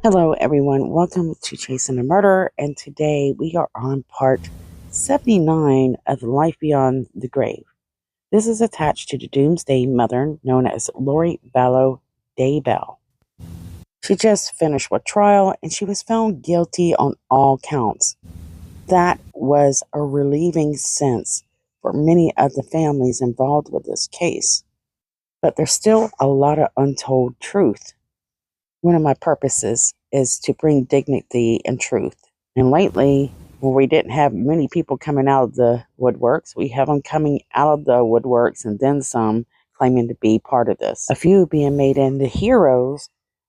Hello, everyone. Welcome to Chasing the Murder, and today we are on part 79 of Life Beyond the Grave. This is attached to the Doomsday Mother known as Lori Vallow Daybell. She just finished with trial and she was found guilty on all counts. That was a relieving sense for many of the families involved with this case. But there's still a lot of untold truth. One of my purposes is to bring dignity and truth. And lately, when we didn't have many people coming out of the woodworks, we have them coming out of the woodworks and then some claiming to be part of this. A few being made into heroes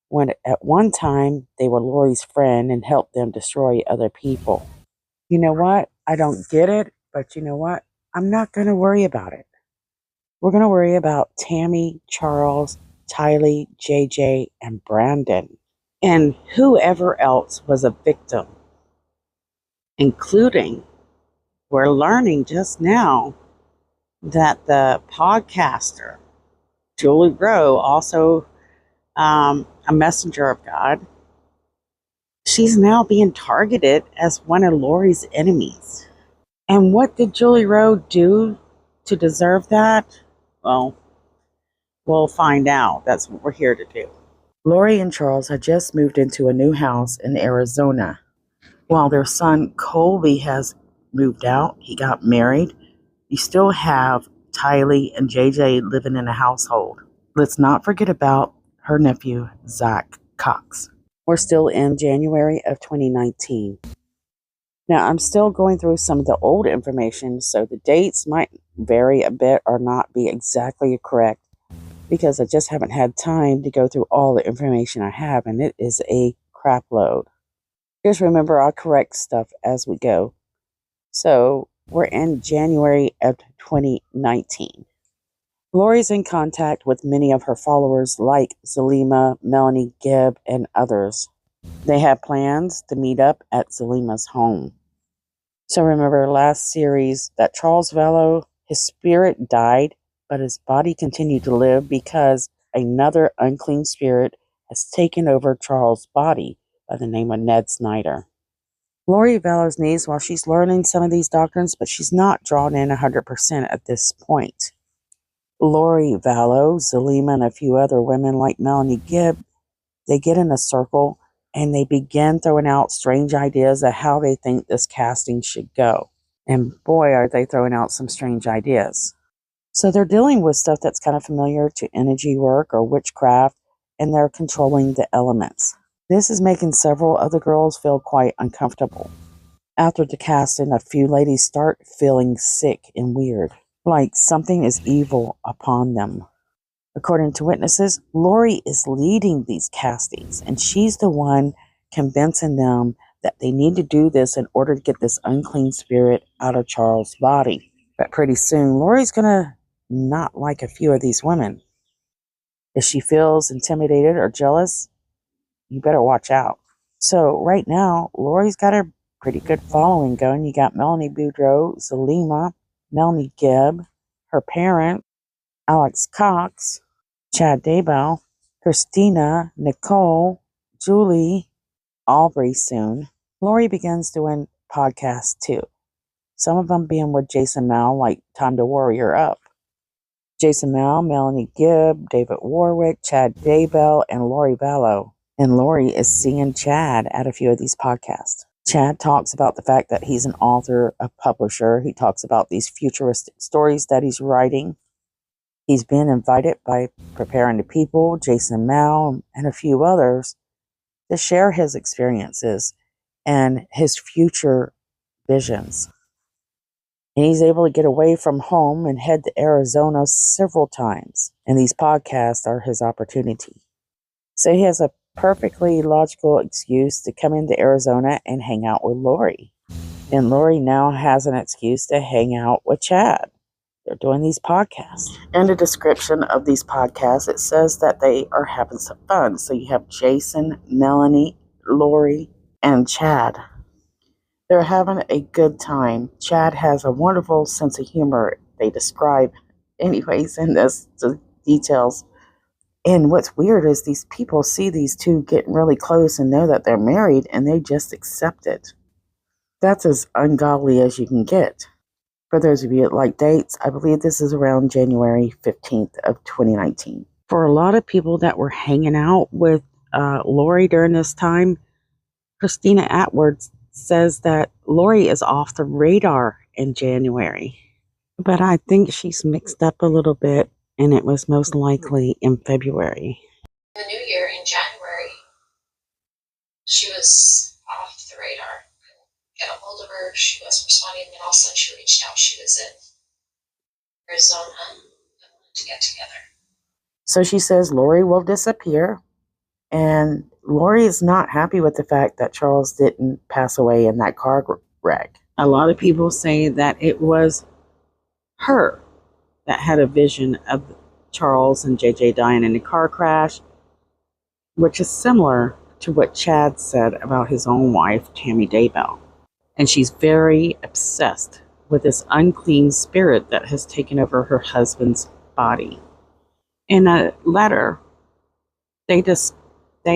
when at one time they were Lori's friend and helped them destroy other people. You know what? I don't get it, but you know what? I'm not going to worry about it. We're going to worry about Tammy, Charles, Tylee, JJ, and Brandon, and whoever else was a victim, including, we're learning just now that the podcaster, Julie Rowe, also a messenger of God, she's now being targeted as one of Lori's enemies. And what did Julie Rowe do to deserve that? Well, we'll find out. That's what we're here to do. Lori and Charles had just moved into a new house in Arizona. While their son Colby has moved out, he got married, you still have Tylee and JJ living in a household. Let's not forget about her nephew, Zach Cox. We're still in January of 2019. Now, I'm still going through some of the old information, so the dates might vary a bit or not be exactly correct, because I just haven't had time to go through all the information I have, and it is a crap load. Just remember, I'll correct stuff as we go. So, we're in January of 2019. Lori's in contact with many of her followers like Zelima, Melanie Gibb, and others. They have plans to meet up at Zelima's home. So remember last series that Charles Vallow, his spirit died, but his body continued to live because another unclean spirit has taken over Charles' body by the name of Ned Snyder. Lori Vallow's needs while she's learning some of these doctrines, but she's not drawn in 100% at this point. Lori Vallow, Zelima, and a few other women like Melanie Gibb, they get in a circle and they begin throwing out strange ideas of how they think this casting should go. And boy, are they throwing out some strange ideas. So they're dealing with stuff that's kind of familiar to energy work or witchcraft, and they're controlling the elements. This is making several other girls feel quite uncomfortable. After the casting, a few ladies start feeling sick and weird, like something is evil upon them. According to witnesses, Lori is leading these castings, and she's the one convincing them that they need to do this in order to get this unclean spirit out of Charles' body. But pretty soon, Lori's going to not like a few of these women. If she feels intimidated or jealous, you better watch out. So right now, Lori's got a pretty good following going. You got Melanie Boudreaux, Zelima, Melanie Gibb, her parent, Alex Cox, Chad Daybell, Christina, Nicole, Julie, Aubrey soon. Lori begins doing podcasts too. Some of them being with Jason Mal, like Time to Warrior Up. Jason Mal, Melanie Gibb, David Warwick, Chad Daybell, and Lori Vallow. And Lori is seeing Chad at a few of these podcasts. Chad talks about the fact that he's an author, a publisher. He talks about these futuristic stories that he's writing. He's been invited by Preparing the People, Jason Mal, and a few others to share his experiences and his future visions. And he's able to get away from home and head to Arizona several times. And these podcasts are his opportunity. So he has a perfectly logical excuse to come into Arizona and hang out with Lori. And Lori now has an excuse to hang out with Chad. They're doing these podcasts. In the description of these podcasts, it says that they are having some fun. So you have Jason, Melanie, Lori, and Chad. They're having a good time. Chad has a wonderful sense of humor. They describe, anyways, in this the details. And what's weird is these people see these two getting really close and know that they're married, and they just accept it. That's as ungodly as you can get. For those of you that like dates, I believe this is around January 15th of 2019. For a lot of people that were hanging out with Lori during this time, Christina Atwood says that Lori is off the radar in January. But I think she's mixed up a little bit, and it was most likely in February. The new year in January, she was off the radar. Couldn't get a hold of her. She wasn't responding, and then all of a sudden she reached out. She was in Arizona and wanted to get together. So she says Lori will disappear, and Lori is not happy with the fact that Charles didn't pass away in that car wreck. A lot of people say that it was her that had a vision of Charles and JJ dying in a car crash, which is similar to what Chad said about his own wife, Tammy Daybell. And she's very obsessed with this unclean spirit that has taken over her husband's body. In a letter, they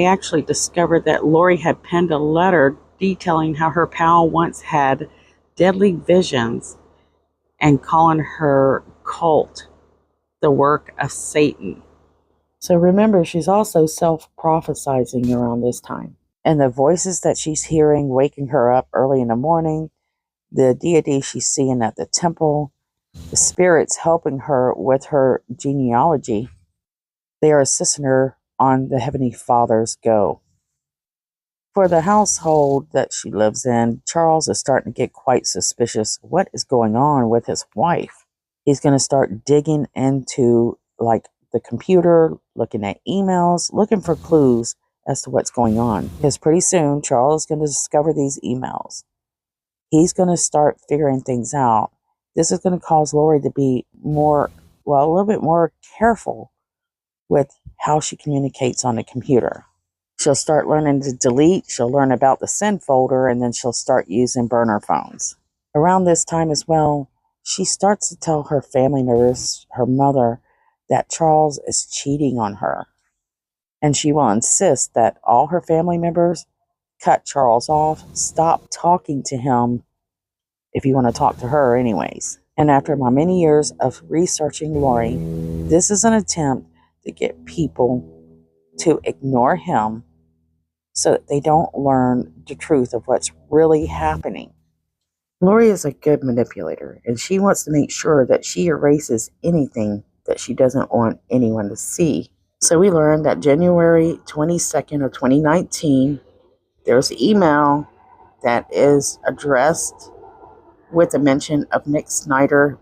actually discovered that Lori had penned a letter detailing how her pal once had deadly visions and calling her cult the work of Satan. So remember, she's also self-prophesizing around this time. And the voices that she's hearing waking her up early in the morning, the deity she's seeing at the temple, the spirits helping her with her genealogy, they are assisting her on the Heavenly Father's go. For the household that she lives in, Charles is starting to get quite suspicious. What is going on with his wife? He's going to start digging into the computer, looking at emails, looking for clues as to what's going on. Because pretty soon, Charles is going to discover these emails. He's going to start figuring things out. This is going to cause Lori to be a little bit more careful with how she communicates on the computer. She'll start learning to delete, she'll learn about the send folder, and then she'll start using burner phones. Around this time as well, she starts to tell her family members, her mother, that Charles is cheating on her. And she will insist that all her family members cut Charles off, stop talking to him if you want to talk to her anyways. And after my many years of researching Lori, this is an attempt to get people to ignore him so that they don't learn the truth of what's really happening. Lori is a good manipulator, and she wants to make sure that she erases anything that she doesn't want anyone to see. So we learned that January 22nd of 2019, there's an email that is addressed with a mention of Nick Snyder,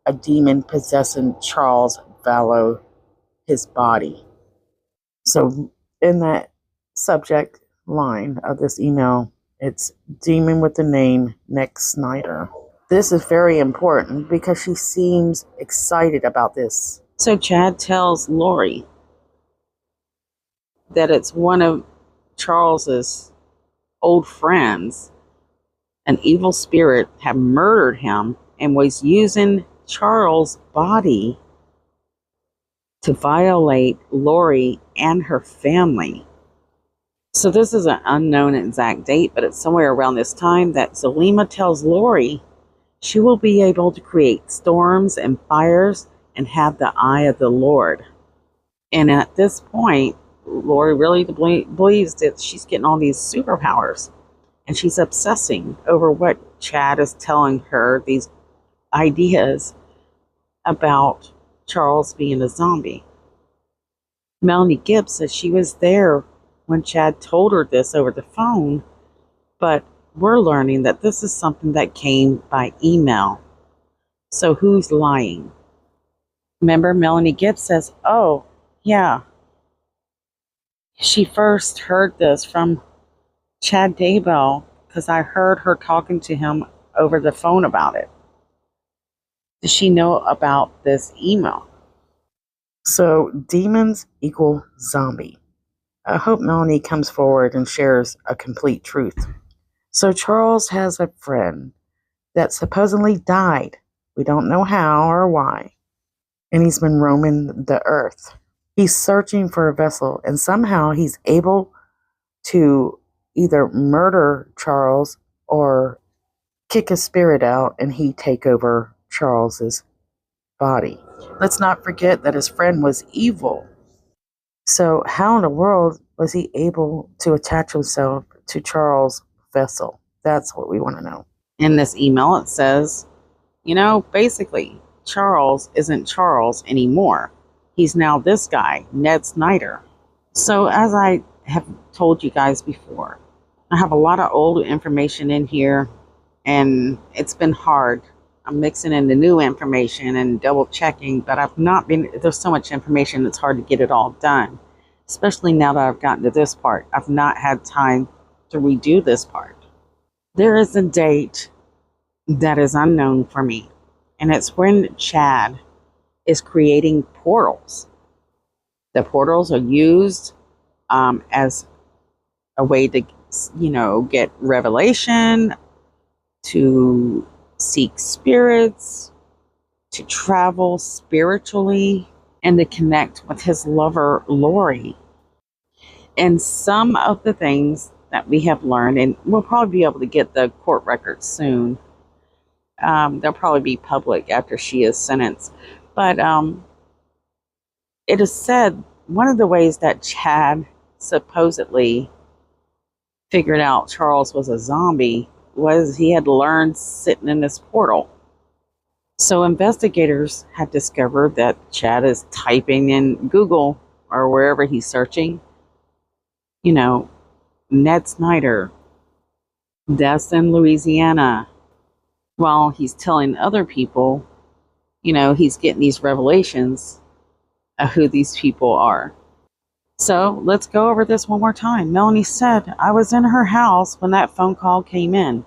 a demon possessing Charles Vallow, his body. So in that subject line of this email, it's demon with the name Nick Snyder. This is very important because she seems excited about this. So Chad tells Lori that it's one of Charles's old friends, an evil spirit, had murdered him and was using Charles' body to violate Lori and her family. So this is an unknown exact date, but it's somewhere around this time that Zelima tells Lori she will be able to create storms and fires and have the eye of the Lord. And at this point, Lori really believes that she's getting all these superpowers, and she's obsessing over what Chad is telling her, these ideas about Charles being a zombie. Melanie Gibbs says she was there when Chad told her this over the phone, but we're learning that this is something that came by email. So who's lying? Remember, Melanie Gibbs says, oh, yeah. She first heard this from Chad Daybell because I heard her talking to him over the phone about it. Does she know about this email? So demons equal zombie. I hope Melanie comes forward and shares a complete truth. So Charles has a friend that supposedly died. We don't know how or why. And he's been roaming the earth. He's searching for a vessel, and somehow he's able to either murder Charles or kick his spirit out and he take over Charles's body. Let's not forget that his friend was evil. So how in the world was he able to attach himself to Charles' vessel? That's what we want to know. In this email, it says, basically, Charles isn't Charles anymore. He's now this guy, Ned Snyder. So as I have told you guys before, I have a lot of old information in here, and it's been hard. I'm mixing in the new information and double checking, but there's so much information, it's hard to get it all done. Especially now that I've gotten to this part. I've not had time to redo this part. There is a date that is unknown for me, and it's when Chad is creating portals. The portals are used as a way to, get revelation, to seek spirits, to travel spiritually, and to connect with his lover, Lori. And some of the things that we have learned, and we'll probably be able to get the court records soon. They'll probably be public after she is sentenced. But it is said one of the ways that Chad supposedly figured out Charles was a zombie was he had learned sitting in this portal. So investigators have discovered that Chad is typing in Google or wherever he's searching, Ned Snyder, deaths in Louisiana, while he's telling other people, he's getting these revelations of who these people are. So let's go over this one more time. Melanie said, I was in her house when that phone call came in.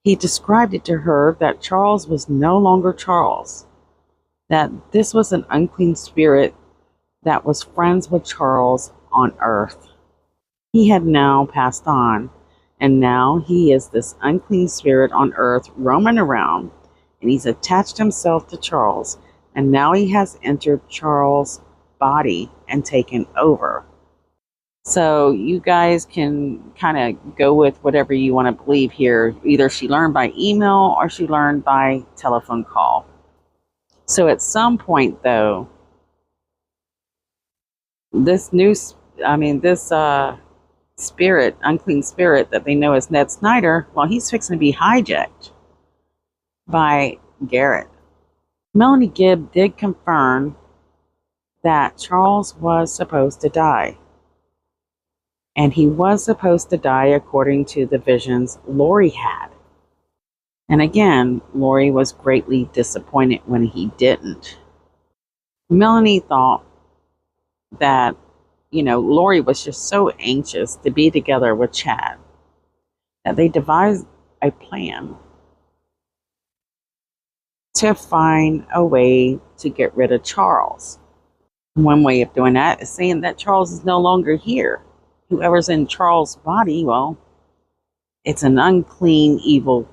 He described it to her that Charles was no longer Charles, that this was an unclean spirit that was friends with Charles on earth. He had now passed on, and now he is this unclean spirit on earth roaming around, and he's attached himself to Charles, and now he has entered Charles' body and taken over. So you guys can kind of go with whatever you want to believe here. Either she learned by email or she learned by telephone call. So at some point, though, this spirit, unclean spirit that they know as Ned Snyder, well, he's fixing to be hijacked by Garrett. Melanie Gibb did confirm that Charles was supposed to die. And he was supposed to die according to the visions Lori had. And again, Lori was greatly disappointed when he didn't. Melanie thought that, Lori was just so anxious to be together with Chad that they devised a plan to find a way to get rid of Charles. One way of doing that is saying that Charles is no longer here. Whoever's in Charles' body, well, it's an unclean, evil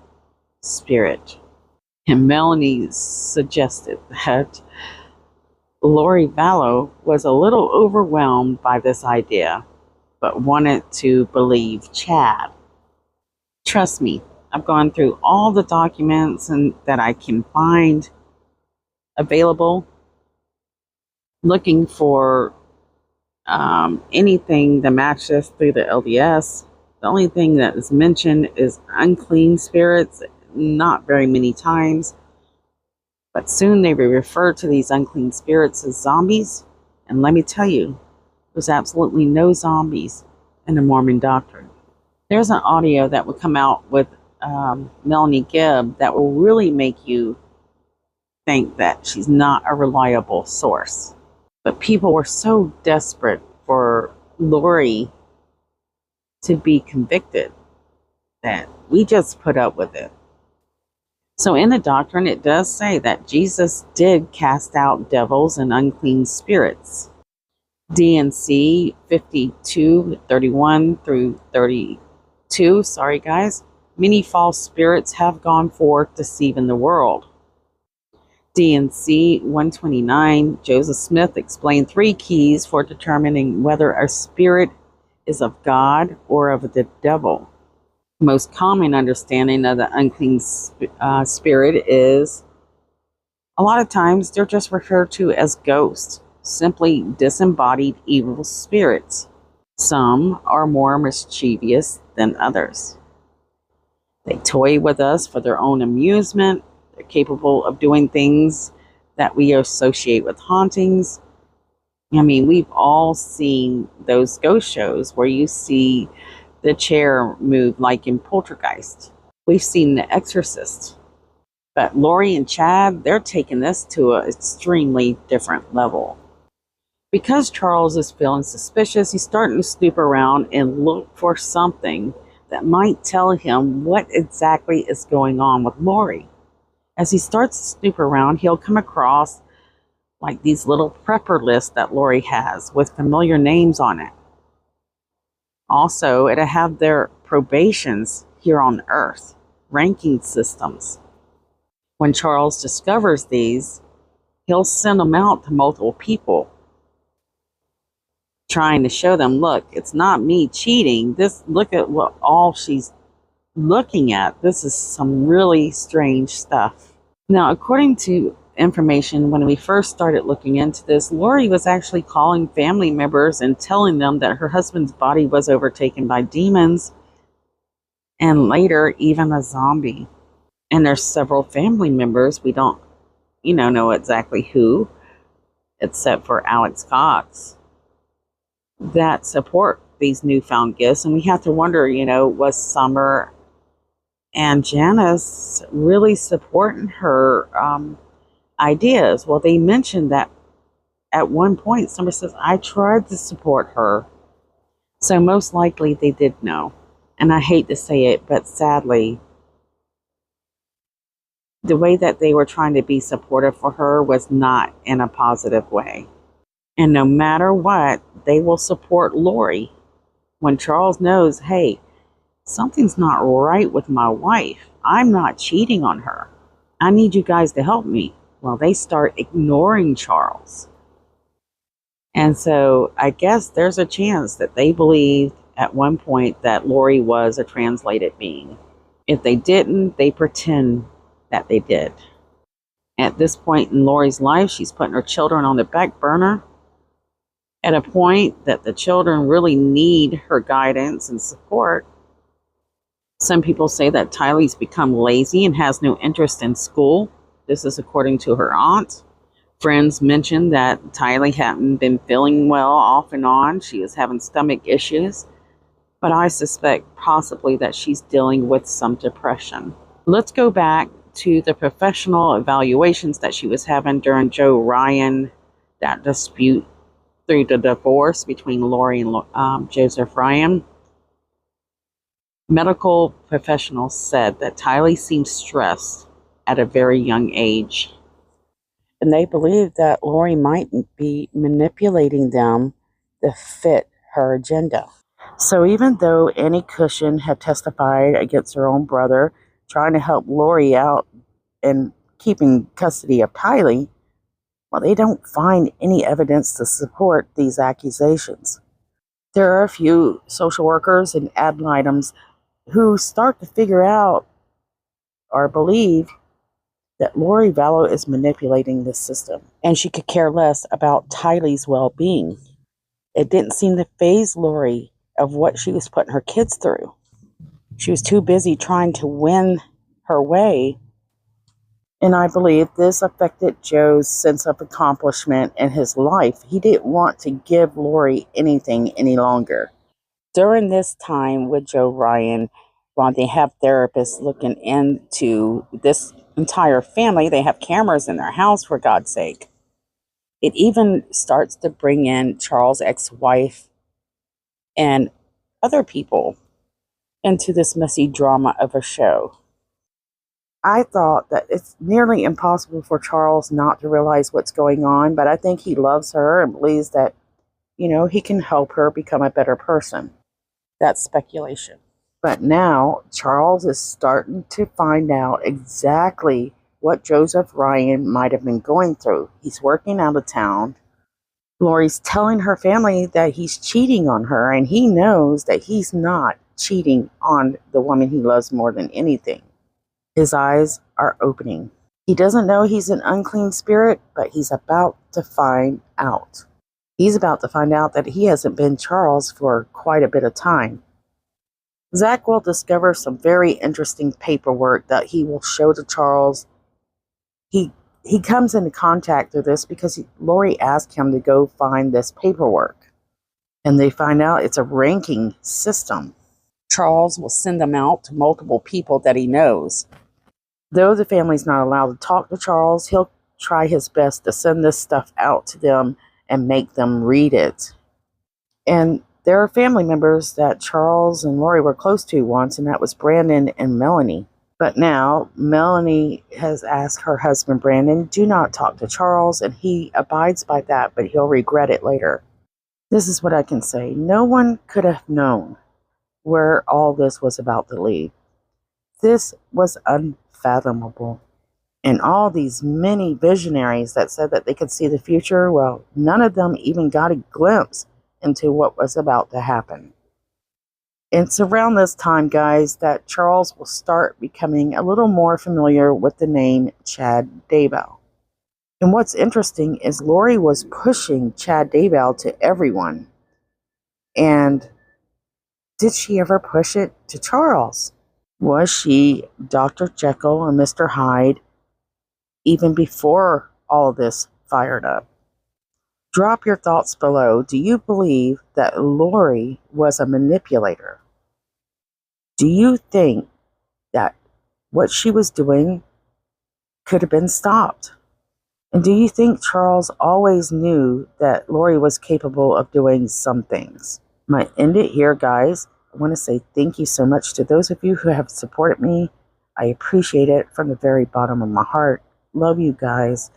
spirit. And Melanie suggested that Lori Vallow was a little overwhelmed by this idea, but wanted to believe Chad. Trust me, I've gone through all the documents that I can find available, looking for anything that matches through the LDS. The only thing that is mentioned is unclean spirits, not very many times. But soon they will refer to these unclean spirits as zombies. And let me tell you, there's absolutely no zombies in the Mormon doctrine. There's an audio that will come out with Melanie Gibb that will really make you think that she's not a reliable source. But people were so desperate for Lori to be convicted that we just put up with it. So in the doctrine, it does say that Jesus did cast out devils and unclean spirits. D&C 52:31 through 32. Sorry, guys. Many false spirits have gone forth deceiving the world. DNC 129, Joseph Smith explained 3 keys for determining whether a spirit is of God or of the devil. The most common understanding of the unclean spirit is a lot of times they're just referred to as ghosts, simply disembodied evil spirits. Some are more mischievous than others. They toy with us for their own amusement. They're capable of doing things that we associate with hauntings. I mean, we've all seen those ghost shows where you see the chair move like in Poltergeist. We've seen The Exorcist. But Lori and Chad, they're taking this to an extremely different level. Because Charles is feeling suspicious, he's starting to snoop around and look for something that might tell him what exactly is going on with Lori. As he starts to snoop around, he'll come across like these little prepper lists that Lori has with familiar names on it. Also, it'll have their probations here on Earth, ranking systems. When Charles discovers these, he'll send them out to multiple people, trying to show them, look, it's not me cheating. Look at what all she's looking at. This is some really strange stuff. Now, according to information, when we first started looking into this, Lori was actually calling family members and telling them that her husband's body was overtaken by demons and later even a zombie. And there's several family members, we don't, know exactly who, except for Alex Cox, that support these newfound gifts. And we have to wonder, was Summer and Janice really supporting her ideas? Well, they mentioned that at one point, Summer says, I tried to support her. So most likely they did know. And I hate to say it, but sadly, the way that they were trying to be supportive for her was not in a positive way. And no matter what, they will support Lori when Charles knows, hey, something's not right with my wife. I'm not cheating on her. I need you guys to help me. Well, they start ignoring Charles. And so I guess there's a chance that they believed at one point that Lori was a translated being. If they didn't, they pretend that they did. At this point in Lori's life, she's putting her children on the back burner at a point that the children really need her guidance and support. Some people say that Tylee's become lazy and has no interest in school. This is according to her aunt. Friends mentioned that Tylee hadn't been feeling well off and on. She was having stomach issues. But I suspect possibly that she's dealing with some depression. Let's go back to the professional evaluations that she was having during Joe Ryan, that dispute through the divorce between Lori and Joseph Ryan. Medical professionals said that Tylee seemed stressed at a very young age. And they believe that Lori might be manipulating them to fit her agenda. So even though Annie Cushion had testified against her own brother, trying to help Lori out and keeping custody of Tylee, well, they don't find any evidence to support these accusations. There are a few social workers and ad litems who start to figure out or believe that Lori Vallow is manipulating this system, and she could care less about Tylee's well-being. It didn't seem to faze Lori of what she was putting her kids through. She was too busy trying to win her way, and I believe this affected Joe's sense of accomplishment in his life. He didn't want to give Lori anything any longer. During this time with Joe Ryan, while they have therapists looking into this entire family, they have cameras in their house, for God's sake. It even starts to bring in Charles' ex-wife and other people into this messy drama of a show. I thought that it's nearly impossible for Charles not to realize what's going on, but I think he loves her and believes that, he can help her become a better person. That's speculation. But now Charles is starting to find out exactly what Joseph Ryan might have been going through. He's working out of town. Lori's telling her family that he's cheating on her, and he knows that he's not cheating on the woman he loves more than anything. His eyes are opening. He doesn't know he's an unclean spirit, but he's about to find out. He's about to find out that he hasn't been Charles for quite a bit of time. Zach will discover some very interesting paperwork that he will show to Charles. He comes into contact with this because Lori asked him to go find this paperwork. And they find out it's a ranking system. Charles will send them out to multiple people that he knows. Though the family's not allowed to talk to Charles, he'll try his best to send this stuff out to them and make them read it. And there are family members that Charles and Lori were close to once, and that was Brandon and Melanie. But now, Melanie has asked her husband, Brandon, do not talk to Charles, and he abides by that, but he'll regret it later. This is what I can say. No one could have known where all this was about to lead. This was unfathomable. And all these many visionaries that said that they could see the future, well, none of them even got a glimpse into what was about to happen. It's around this time, guys, that Charles will start becoming a little more familiar with the name Chad Daybell. And what's interesting is Lori was pushing Chad Daybell to everyone. And did she ever push it to Charles? Was she Dr. Jekyll and Mr. Hyde even before all this fired up? Drop your thoughts below. Do you believe that Lori was a manipulator? Do you think that what she was doing could have been stopped? And do you think Charles always knew that Lori was capable of doing some things? I might end it here, guys. I want to say thank you so much to those of you who have supported me. I appreciate it from the very bottom of my heart. Love you guys.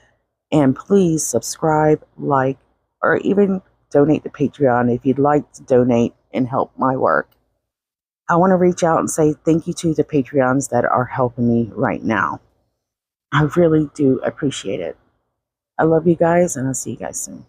And please subscribe, like, or even donate to Patreon if you'd like to donate and help my work. I want to reach out and say thank you to the Patreons that are helping me right now. I really do appreciate it. I love you guys, and I'll see you guys soon.